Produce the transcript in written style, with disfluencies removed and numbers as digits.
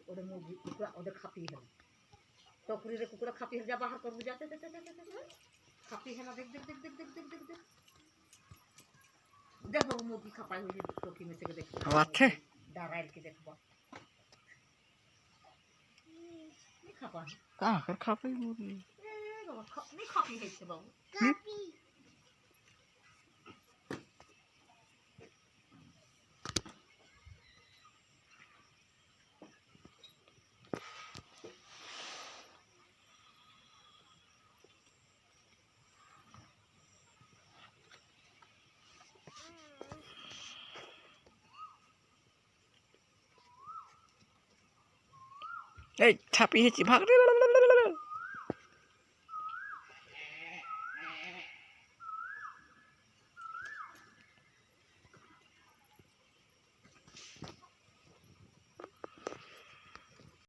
ওদের মুরগি কুকুরা ওদের খাপিয়ে হেলা টকরিরে কুকুরা খাপিয়ে যা বাহার করবো যাতে খাপিয়ে হেলা দেখ দেখ দেখ দেখ দেখ দেখ দেখ দেখ দেখো মুরগি খাপাই হয়ে টকি মেসে দেখ খাওয়াচ্ছে দাঁড়ায় কি দেখবো খাপা কাকের খাপে মুরগি খাপি হয়েছে বাবু এই ছাপিয়েছি ভাগ রে